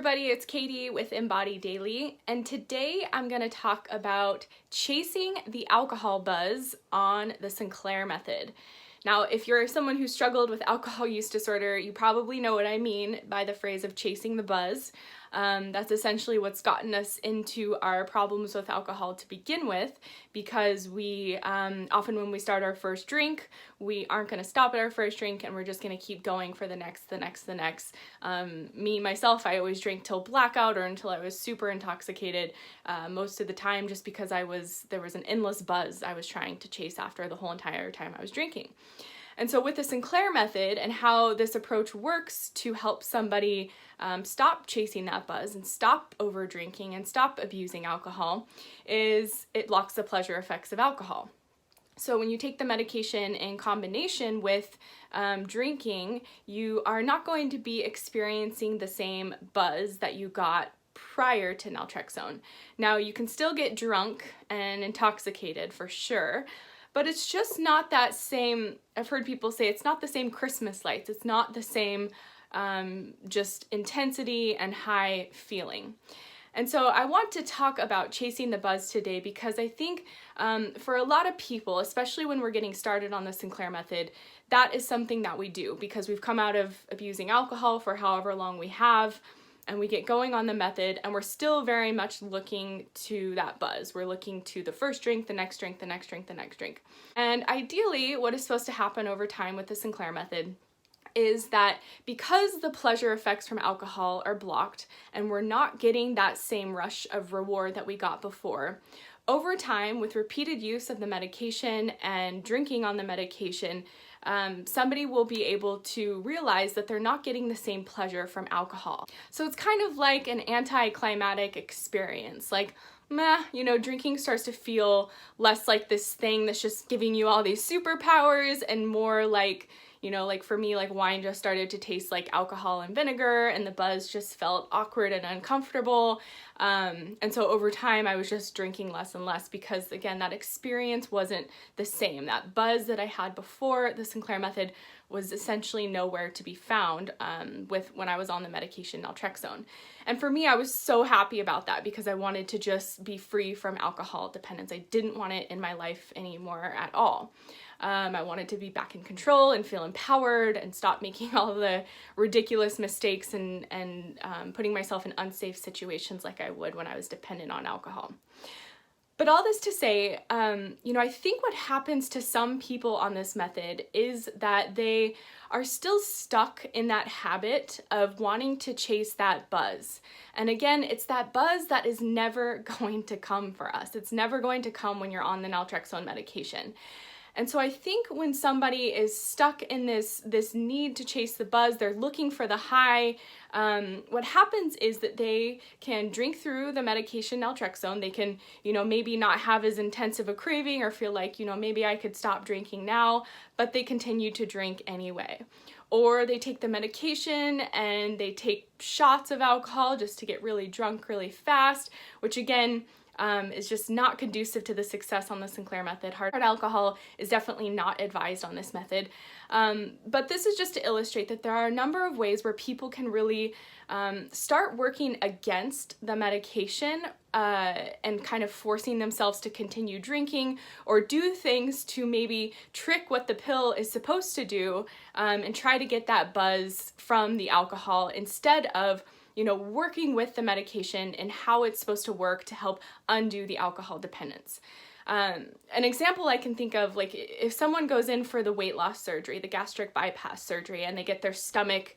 everybody, it's Katie with Embody Daily, and today I'm going to talk about chasing the alcohol buzz on the Sinclair Method. Now, if you're someone who struggled with alcohol use disorder, you probably know what I mean by the phrase of chasing the buzz. That's essentially what's gotten us into our problems with alcohol to begin with, because we often when we start our first drink, we aren't going to stop at our first drink and we're just going to keep going for the next. Myself, I always drank till blackout or until I was super intoxicated, most of the time, just because there was an endless buzz I was trying to chase after the whole entire time I was drinking. And so with the Sinclair Method and how this approach works to help somebody stop chasing that buzz and stop over drinking and stop abusing alcohol is it blocks the pleasure effects of alcohol. So when you take the medication in combination with drinking, you are not going to be experiencing the same buzz that you got prior to naltrexone. Now, you can still get drunk and intoxicated for sure, but it's just not that same. I've heard people say it's not the same Christmas lights. It's not the same just intensity and high feeling. And so I want to talk about chasing the buzz today because I think for a lot of people, especially when we're getting started on the Sinclair Method, that is something that we do because we've come out of abusing alcohol for however long we have, and we get going on the method and we're still very much looking to that buzz. We're looking to the first drink, the next drink, the next drink, the next drink. And ideally, what is supposed to happen over time with the Sinclair Method is that because the pleasure effects from alcohol are blocked and we're not getting that same rush of reward that we got before, over time, with repeated use of the medication and drinking on the medication, somebody will be able to realize that they're not getting the same pleasure from alcohol. So it's kind of like an anticlimactic experience. Like, drinking starts to feel less like this thing that's just giving you all these superpowers and more like, like for me, like wine just started to taste like alcohol and vinegar, and the buzz just felt awkward and uncomfortable. And so over time, I was just drinking less and less because, again, that experience wasn't the same. That buzz that I had before the Sinclair Method was essentially nowhere to be found when I was on the medication Naltrexone. And for me, I was so happy about that because I wanted to just be free from alcohol dependence. I didn't want it in my life anymore at all. I wanted to be back in control and feel empowered and stop making all of the ridiculous mistakes and putting myself in unsafe situations like I would when I was dependent on alcohol. But all this to say, I think what happens to some people on this method is that they are still stuck in that habit of wanting to chase that buzz. And again, it's that buzz that is never going to come for us. It's never going to come when you're on the naltrexone medication. And so I think when somebody is stuck in this need to chase the buzz, they're looking for the high, what happens is that they can drink through the medication naltrexone. They can, maybe not have as intensive a craving or feel like, maybe I could stop drinking now, but they continue to drink anyway. Or they take the medication and they take shots of alcohol just to get really drunk really fast, which again, is just not conducive to the success on the Sinclair Method. Hard alcohol is definitely not advised on this method. But this is just to illustrate that there are a number of ways where people can really start working against the medication and kind of forcing themselves to continue drinking or do things to maybe trick what the pill is supposed to do and try to get that buzz from the alcohol instead of working with the medication and how it's supposed to work to help undo the alcohol dependence. An example I can think of, like if someone goes in for the weight loss surgery, the gastric bypass surgery, and they get their stomach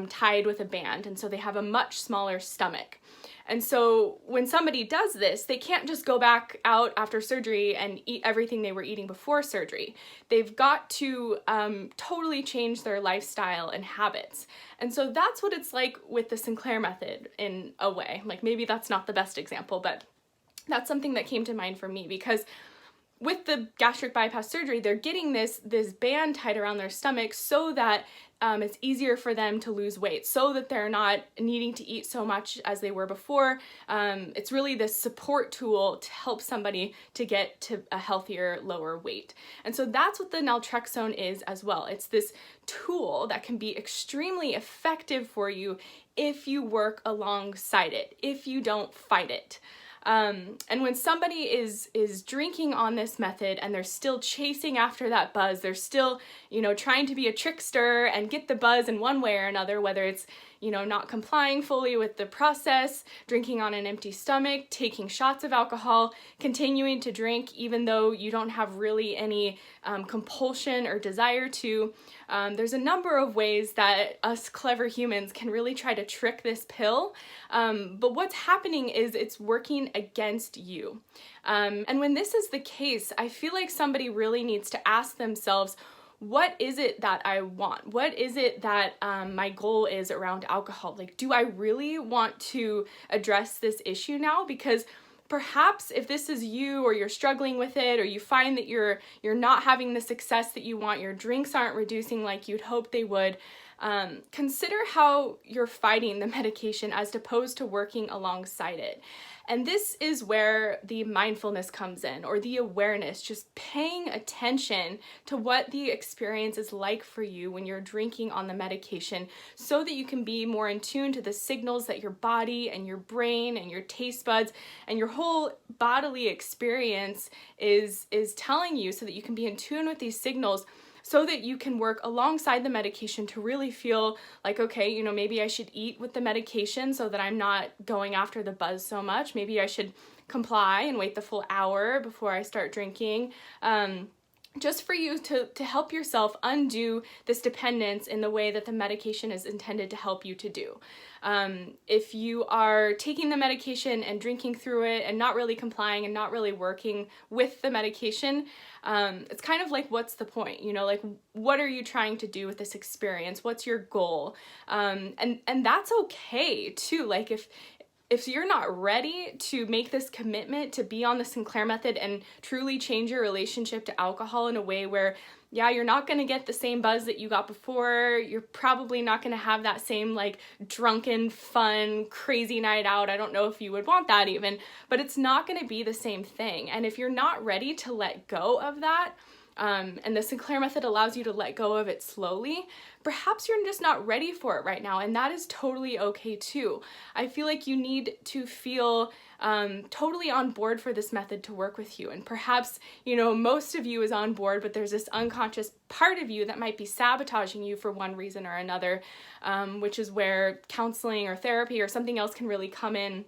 tied with a band, and so they have a much smaller stomach. And so when somebody does this, they can't just go back out after surgery and eat everything they were eating before surgery. They've got to totally change their lifestyle and habits. And so that's what it's like with the Sinclair Method in a way. Like maybe that's not the best example, but that's something that came to mind for me because with the gastric bypass surgery, they're getting this band tied around their stomach so that it's easier for them to lose weight, so that they're not needing to eat so much as they were before. It's really this support tool to help somebody to get to a healthier, lower weight. And so that's what the naltrexone is as well. It's this tool that can be extremely effective for you if you work alongside it, if you don't fight it. And when somebody is drinking on this method and they're still chasing after that buzz, they're still, trying to be a trickster and get the buzz in one way or another, whether it's, not complying fully with the process, drinking on an empty stomach, taking shots of alcohol, continuing to drink even though you don't have really any compulsion or desire to. There's a number of ways that us clever humans can really try to trick this pill, but what's happening is it's working against you. And when this is the case, I feel like somebody really needs to ask themselves, what is it that I want? What is it that my goal is around alcohol? Like, do I really want to address this issue now? Because perhaps if this is you, or you're struggling with it, or you find that you're not having the success that you want, your drinks aren't reducing like you'd hope they would, consider how you're fighting the medication as opposed to working alongside it. And this is where the mindfulness comes in, or the awareness, just paying attention to what the experience is like for you when you're drinking on the medication, so that you can be more in tune to the signals that your body and your brain and your taste buds and your whole bodily experience is telling you, so that you can be in tune with these signals, so that you can work alongside the medication to really feel like, okay, maybe I should eat with the medication so that I'm not going after the buzz so much. Maybe I should comply and wait the full hour before I start drinking. Just for you to help yourself undo this dependence in the way that the medication is intended to help you to do. If you are taking the medication and drinking through it and not really complying and not really working with the medication, it's kind of like, what's the point? Like, what are you trying to do with this experience? What's your goal? And that's okay too. Like, if you're not ready to make this commitment to be on the Sinclair Method and truly change your relationship to alcohol in a way where, yeah, you're not going to get the same buzz that you got before, you're probably not going to have that same like drunken, fun, crazy night out. I don't know if you would want that even, but it's not going to be the same thing. And if you're not ready to let go of that, and the Sinclair Method allows you to let go of it slowly, perhaps you're just not ready for it right now, and that is totally okay too. I feel like you need to feel totally on board for this method to work with you, and perhaps, most of you is on board, but there's this unconscious part of you that might be sabotaging you for one reason or another, which is where counseling or therapy or something else can really come in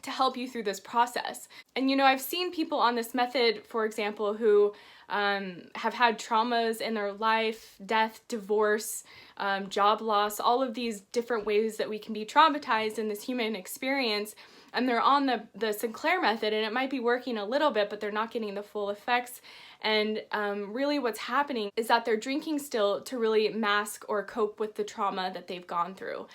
to help you through this process. And I've seen people on this method, for example, who have had traumas in their life, death, divorce, job loss, all of these different ways that we can be traumatized in this human experience, and they're on the Sinclair Method, and it might be working a little bit, but they're not getting the full effects. And really what's happening is that they're drinking still to really mask or cope with the trauma that they've gone through.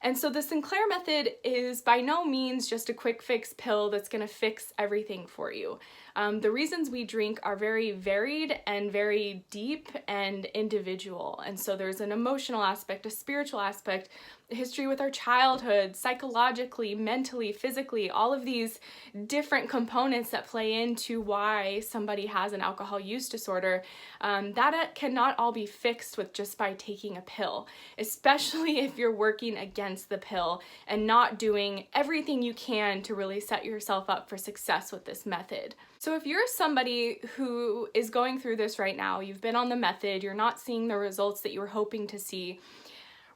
And so the Sinclair Method is by no means just a quick fix pill that's going to fix everything for you. The reasons we drink are very varied and very deep and individual. And so there's an emotional aspect, a spiritual aspect, a history with our childhood, psychologically, mentally, physically, all of these different components that play into why somebody has an alcohol use disorder, that cannot all be fixed with just by taking a pill, especially if you're working against the pill and not doing everything you can to really set yourself up for success with this method. So if you're somebody who is going through this right now, you've been on the method, you're not seeing the results that you were hoping to see,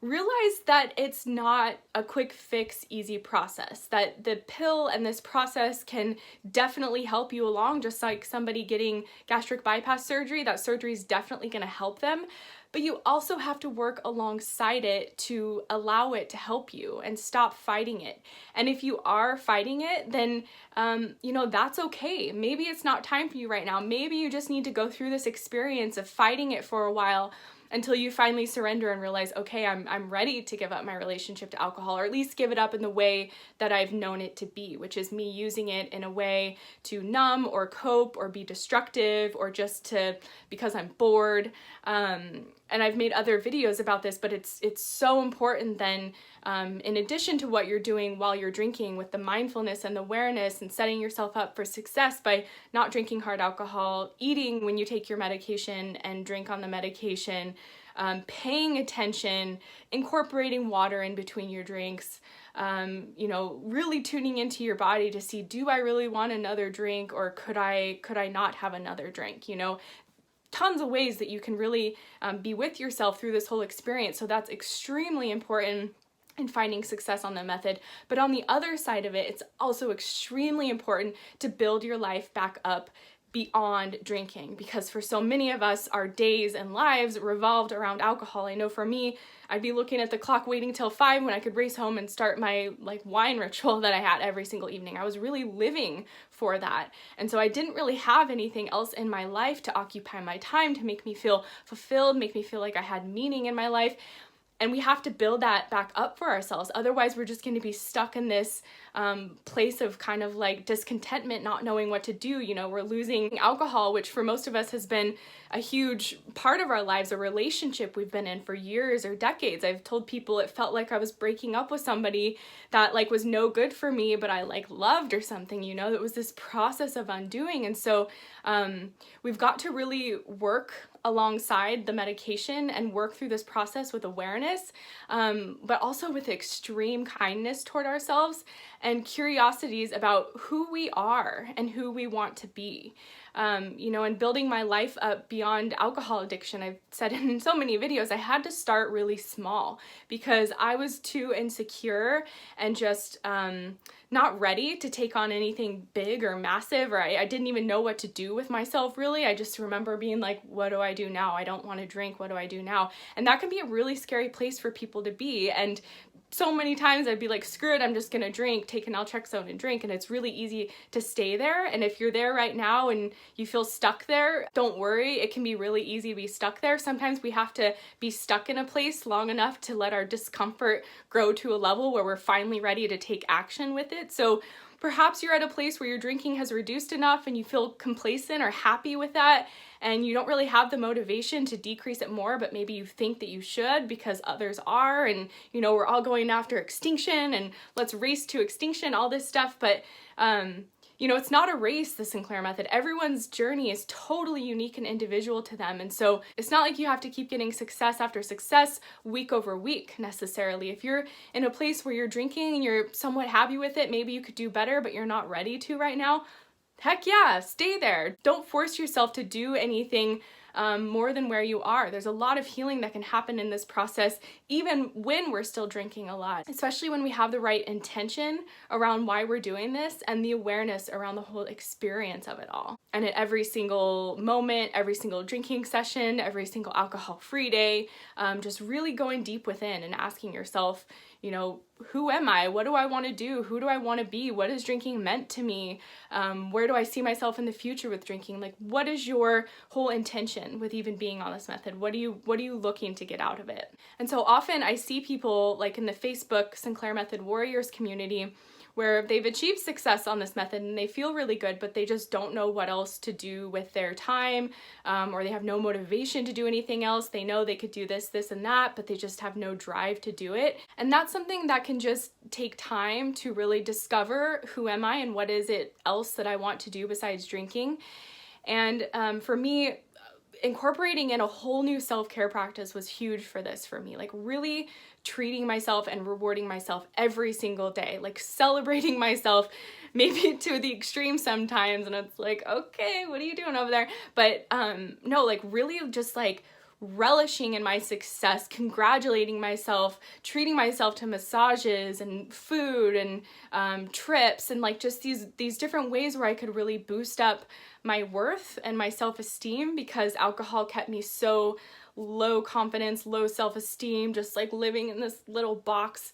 realize that it's not a quick fix, easy process, that the pill and this process can definitely help you along, just like somebody getting gastric bypass surgery. That surgery is definitely going to help them. but you also have to work alongside it to allow it to help you and stop fighting it. And if you are fighting it, then, that's okay. Maybe it's not time for you right now. Maybe you just need to go through this experience of fighting it for a while until you finally surrender and realize, okay, I'm ready to give up my relationship to alcohol, or at least give it up in the way that I've known it to be, which is me using it in a way to numb or cope or be destructive or just because I'm bored. And I've made other videos about this, but it's so important then, in addition to what you're doing while you're drinking with the mindfulness and the awareness and setting yourself up for success by not drinking hard alcohol, eating when you take your medication and drink on the medication, paying attention, incorporating water in between your drinks, really tuning into your body to see, do I really want another drink, or could I not have another drink? Tons of ways that you can really be with yourself through this whole experience. So that's extremely important in finding success on the method. But on the other side of it, it's also extremely important to build your life back up beyond drinking, because for so many of us, our days and lives revolved around alcohol. I know for me, I'd be looking at the clock waiting till 5 when I could race home and start my wine ritual that I had every single evening. I was really living for that. And so I didn't really have anything else in my life to occupy my time, to make me feel fulfilled, make me feel like I had meaning in my life. And we have to build that back up for ourselves. Otherwise, we're just going to be stuck in this place of kind of discontentment, not knowing what to do. We're losing alcohol, which for most of us has been a huge part of our lives, a relationship we've been in for years or decades. I've told people it felt like I was breaking up with somebody that was no good for me, but I loved or something, it was this process of undoing. And so we've got to really work alongside the medication and work through this process with awareness, but also with extreme kindness toward ourselves and curiosities about who we are and who we want to be. And building my life up beyond alcohol addiction, I've said in so many videos, I had to start really small because I was too insecure and just not ready to take on anything big or massive, or I didn't even know what to do with myself, really. I just remember being like, what do I do now? I don't want to drink. What do I do now? And that can be a really scary place for people to be. And so many times I'd be like, screw it, I'm just gonna drink, take an Naltrexone and drink, and it's really easy to stay there. And if you're there right now and you feel stuck there, don't worry, it can be really easy to be stuck there. Sometimes we have to be stuck in a place long enough to let our discomfort grow to a level where we're finally ready to take action with it. So perhaps you're at a place where your drinking has reduced enough and you feel complacent or happy with that, and you don't really have the motivation to decrease it more, but maybe you think that you should because others are, and we're all going after extinction and let's race to extinction, all this stuff. But it's not a race, the Sinclair Method. Everyone's journey is totally unique and individual to them. And so it's not like you have to keep getting success after success week over week necessarily. If you're in a place where you're drinking and you're somewhat happy with it, maybe you could do better, but you're not ready to right now, heck yeah, stay there. Don't force yourself to do anything more than where you are. There's a lot of healing that can happen in this process, even when we're still drinking a lot, especially when we have the right intention around why we're doing this and the awareness around the whole experience of it all. And at every single moment, every single drinking session, every single alcohol-free day, just really going deep within and asking yourself, who am I? What do I want to do? Who do I want to be? What has drinking meant to me? Where do I see myself in the future with drinking? What is your whole intention with even being on this method? What are you looking to get out of it? And so often I see people in the Facebook Sinclair Method Warriors community where they've achieved success on this method and they feel really good, but they just don't know what else to do with their time, or they have no motivation to do anything else. They know they could do this, this, and that, but they just have no drive to do it. And that's something that can just take time to really discover, who am I and what is it else that I want to do besides drinking. And for me, incorporating in a whole new self-care practice was huge for this for me. Really treating myself and rewarding myself every single day, celebrating myself, maybe to the extreme sometimes, and it's okay, what are you doing over there? But no, really just relishing in my success, congratulating myself, treating myself to massages and food and trips, and like just these different ways where I could really boost up my worth and my self-esteem, because alcohol kept me so low confidence, low self-esteem, just like living in this little box.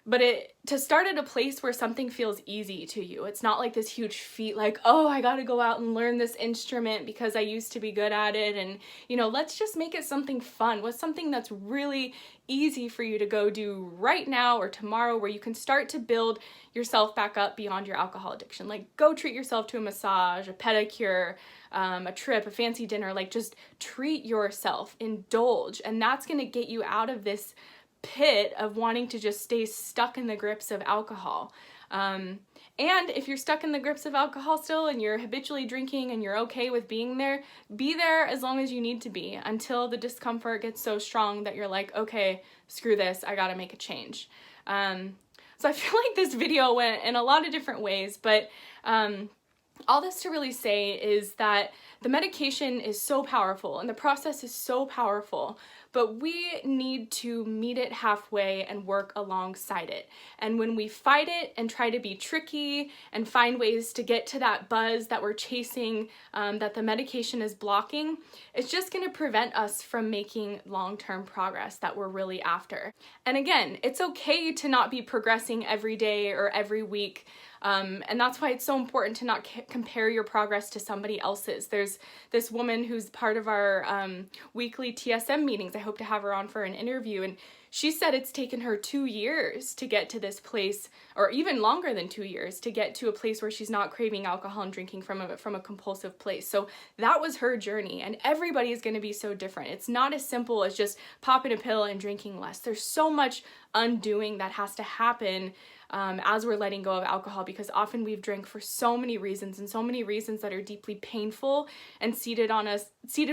But to start at a place where something feels easy to you. It's not like this huge feat, like, oh, I gotta go out and learn this instrument because I used to be good at it. And, you know, let's just make it something fun. What's something that's really easy for you to go do right now or tomorrow, where you can start to build yourself back up beyond your alcohol addiction. Like, go treat yourself to a massage, a pedicure, a trip, a fancy dinner. Like, just treat yourself, indulge. And that's gonna get you out of this pit of wanting to just stay stuck in the grips of alcohol. And if you're stuck in the grips of alcohol still and you're habitually drinking and you're okay with being there, be there as long as you need to be until the discomfort gets so strong that you're like, okay, screw this, I gotta make a change. So I feel like this video went in a lot of different ways, but all this to really say is that the medication is so powerful and the process is so powerful, but we need to meet it halfway and work alongside it. And when we fight it and try to be tricky and find ways to get to that buzz that we're chasing, that the medication is blocking, it's just gonna prevent us from making long-term progress that we're really after. And again, it's okay to not be progressing every day or every week. And that's why it's so important to not compare your progress to somebody else's. There's this woman who's part of our weekly TSM meetings. I hope to have her on for an interview. And she said it's taken her 2 years to get to this place, or even longer than 2 years, to get to a place where she's not craving alcohol and drinking from a compulsive place. So that was her journey, and everybody is going to be so different. It's not as simple as just popping a pill and drinking less. There's so much undoing that has to happen as we're letting go of alcohol, because often we've drank for so many reasons, and so many reasons that are deeply painful and seated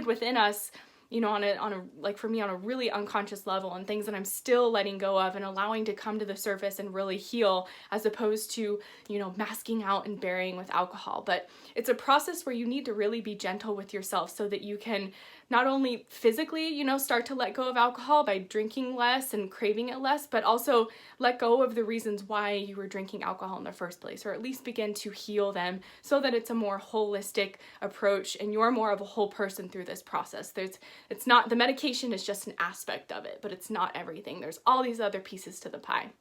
within us, you know, on a like for me, on a really unconscious level, and things that I'm still letting go of and allowing to come to the surface and really heal, as opposed to, you know, masking out and burying with alcohol. But it's a process where you need to really be gentle with yourself so that you can not only physically, you know, start to let go of alcohol by drinking less and craving it less, but also let go of the reasons why you were drinking alcohol in the first place, or at least begin to heal them so that it's a more holistic approach and you're more of a whole person through this process. It's not, the medication is just an aspect of it, but it's not everything. There's all these other pieces to the pie.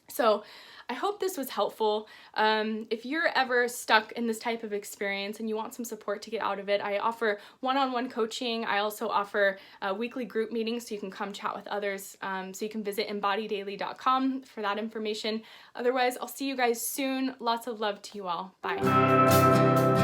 So I hope this was helpful. If you're ever stuck in this type of experience and you want some support to get out of it, I offer one-on-one coaching. I also offer weekly group meetings so you can come chat with others. So you can visit embodydaily.com for that information. Otherwise, I'll see you guys soon. Lots of love to you all. Bye.